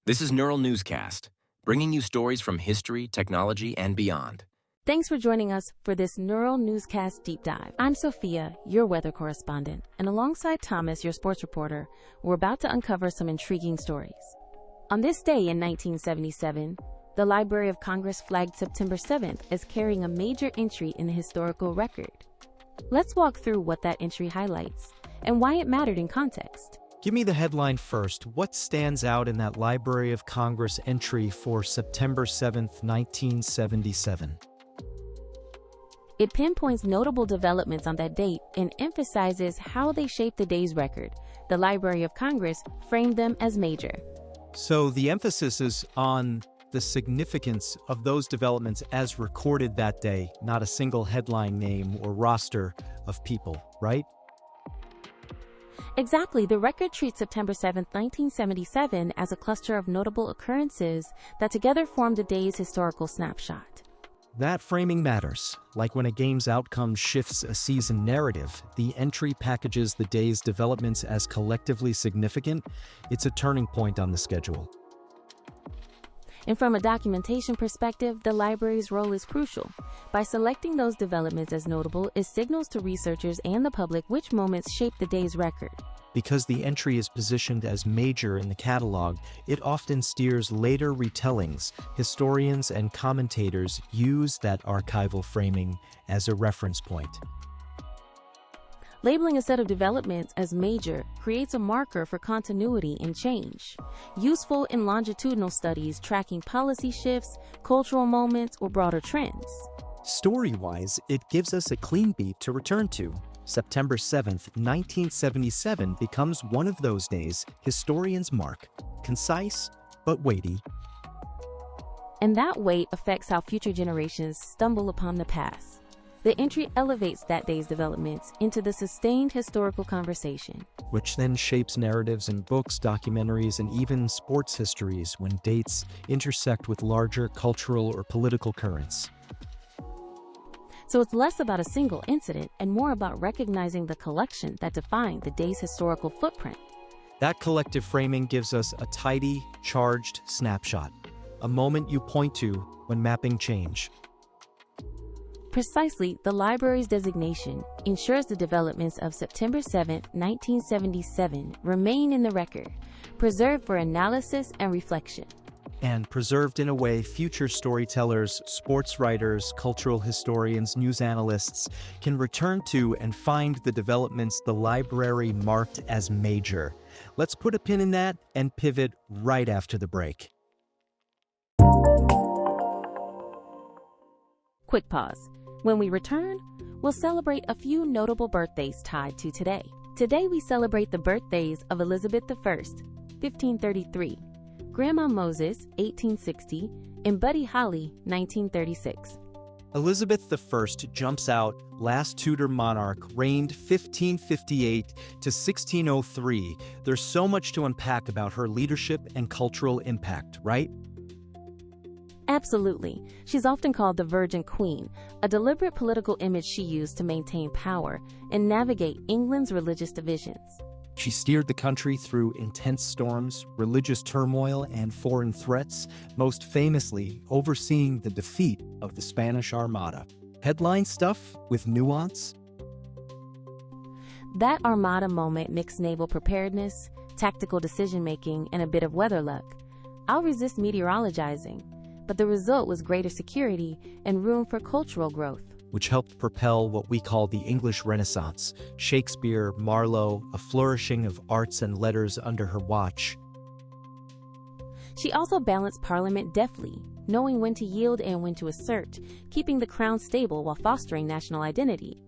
This is Neural Newscast, bringing you stories from history, technology, and beyond. Thanks for joining us for this Neural Newscast deep dive. I'm Sophia, your weather correspondent, and alongside Thomas, your sports reporter, we're about to uncover some intriguing stories. On this day in 1977, the Library of Congress flagged September 7th as carrying a major entry in the historical record. Let's walk through what that entry highlights and why it mattered in context. Give me the headline first. What stands out in that Library of Congress entry for September 7th, 1977? It pinpoints notable developments on that date and emphasizes how they shaped the day's record. The Library of Congress framed them as major. So the emphasis is on the significance of those developments as recorded that day, not a single headline name or roster of people, right? Exactly. The record treats September 7, 1977 as a cluster of notable occurrences that together form the day's historical snapshot. That framing matters. Like when a game's outcome shifts a season narrative, the entry packages the day's developments as collectively significant. It's a turning point on the schedule. And from a documentation perspective, the library's role is crucial. By selecting those developments as notable, it signals to researchers and the public which moments shape the day's record. Because the entry is positioned as major in the catalog, it often steers later retellings. Historians and commentators use that archival framing as a reference point. Labeling a set of developments as major creates a marker for continuity and change, useful in longitudinal studies tracking policy shifts, cultural moments, or broader trends. Story-wise, it gives us a clean beat to return to. September 7th, 1977 becomes one of those days historians mark, concise but weighty. And that weight affects how future generations stumble upon the past. The entry elevates that day's developments into the sustained historical conversation, which then shapes narratives in books, documentaries, and even sports histories when dates intersect with larger cultural or political currents. So it's less about a single incident and more about recognizing the collection that defined the day's historical footprint. That collective framing gives us a tidy, charged snapshot, a moment you point to when mapping change. Precisely, the library's designation ensures the developments of September 7, 1977 remain in the record, preserved for analysis and reflection. And preserved in a way future storytellers, sports writers, cultural historians, news analysts can return to and find the developments the library marked as major. Let's put a pin in that and pivot right after the break. Quick pause. When we return, we'll celebrate a few notable birthdays tied to today. Today we celebrate the birthdays of Elizabeth I, 1533, Grandma Moses, 1860, and Buddy Holly, 1936. Elizabeth I jumps out, last Tudor monarch, reigned 1558 to 1603. There's so much to unpack about her leadership and cultural impact, right? Absolutely. She's often called the Virgin Queen, a deliberate political image she used to maintain power and navigate England's religious divisions. She steered the country through intense storms, religious turmoil, and foreign threats, most famously overseeing the defeat of the Spanish Armada. Headline stuff with nuance? That Armada moment mixed naval preparedness, tactical decision-making, and a bit of weather luck. I'll resist meteorologizing, but the result was greater security and room for cultural growth, which helped propel what we call the English Renaissance, Shakespeare, Marlowe, a flourishing of arts and letters under her watch. She also balanced Parliament deftly, knowing when to yield and when to assert, keeping the crown stable while fostering national identity.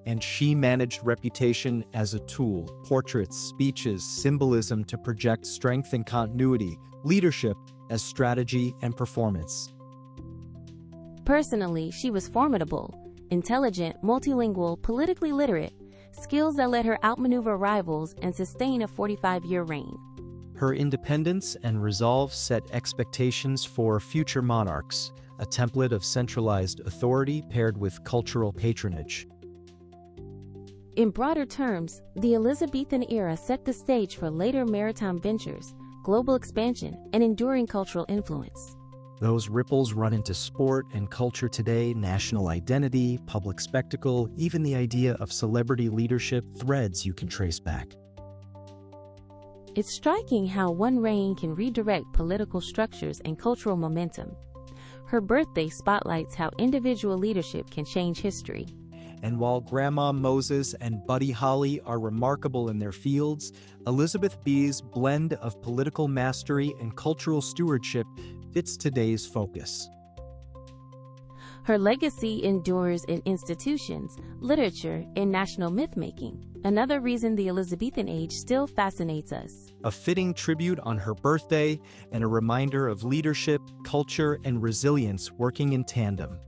And she managed reputation as a tool, portraits, speeches, symbolism to project strength and continuity, leadership as strategy and performance. Personally, she was formidable, intelligent, multilingual, politically literate, skills that let her outmaneuver rivals and sustain a 45-year reign. Her independence and resolve set expectations for future monarchs, a template of centralized authority paired with cultural patronage. In broader terms, the Elizabethan era set the stage for later maritime ventures, global expansion, and enduring cultural influence. Those ripples run into sport and culture today, national identity, public spectacle, even the idea of celebrity leadership, threads you can trace back. It's striking how one reign can redirect political structures and cultural momentum. Her birthday spotlights how individual leadership can change history. And while Grandma Moses and Buddy Holly are remarkable in their fields, Elizabeth B's blend of political mastery and cultural stewardship fits today's focus. Her legacy endures in institutions, literature, and national myth-making, another reason the Elizabethan age still fascinates us. A fitting tribute on her birthday and a reminder of leadership, culture, and resilience working in tandem.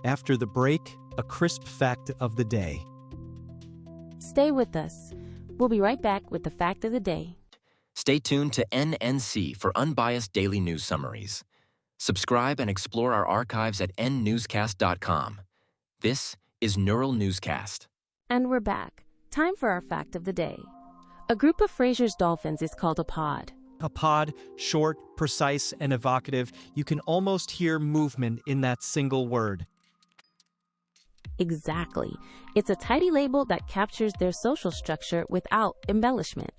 After the break, a crisp fact of the day. Stay with us. We'll be right back with the fact of the day. Stay tuned to NNC for unbiased daily news summaries. Subscribe and explore our archives at nnewscast.com. This is Neural Newscast. And we're back. Time for our fact of the day. A group of Fraser's dolphins is called a pod. A pod, short, precise, and evocative. You can almost hear movement in that single word. Exactly. It's a tidy label that captures their social structure without embellishment.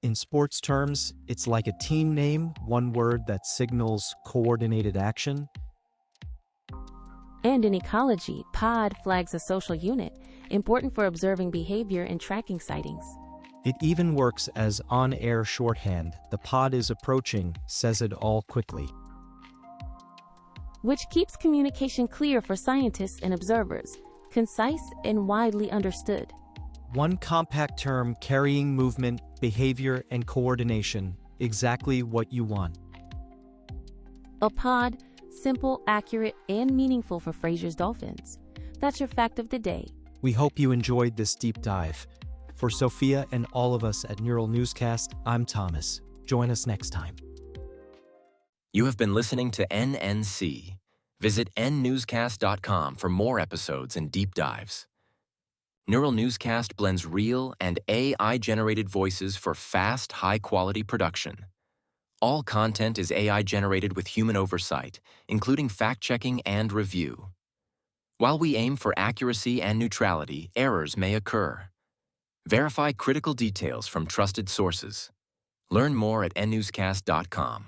In sports terms, it's like a team name, one word that signals coordinated action. And in ecology, pod flags a social unit, important for observing behavior and tracking sightings. It even works as on-air shorthand. The pod is approaching, says it all quickly. Which keeps communication clear for scientists and observers, concise and widely understood. One compact term carrying movement, behavior, and coordination. Exactly what you want. A pod, simple, accurate, and meaningful for Fraser's dolphins. That's your fact of the day. We hope you enjoyed this deep dive. For Sophia and all of us at Neural Newscast, I'm Thomas. Join us next time. You have been listening to NNC. Visit nnewscast.com for more episodes and deep dives. Neural Newscast blends real and AI-generated voices for fast, high-quality production. All content is AI-generated with human oversight, including fact-checking and review. While we aim for accuracy and neutrality, errors may occur. Verify critical details from trusted sources. Learn more at nnewscast.com.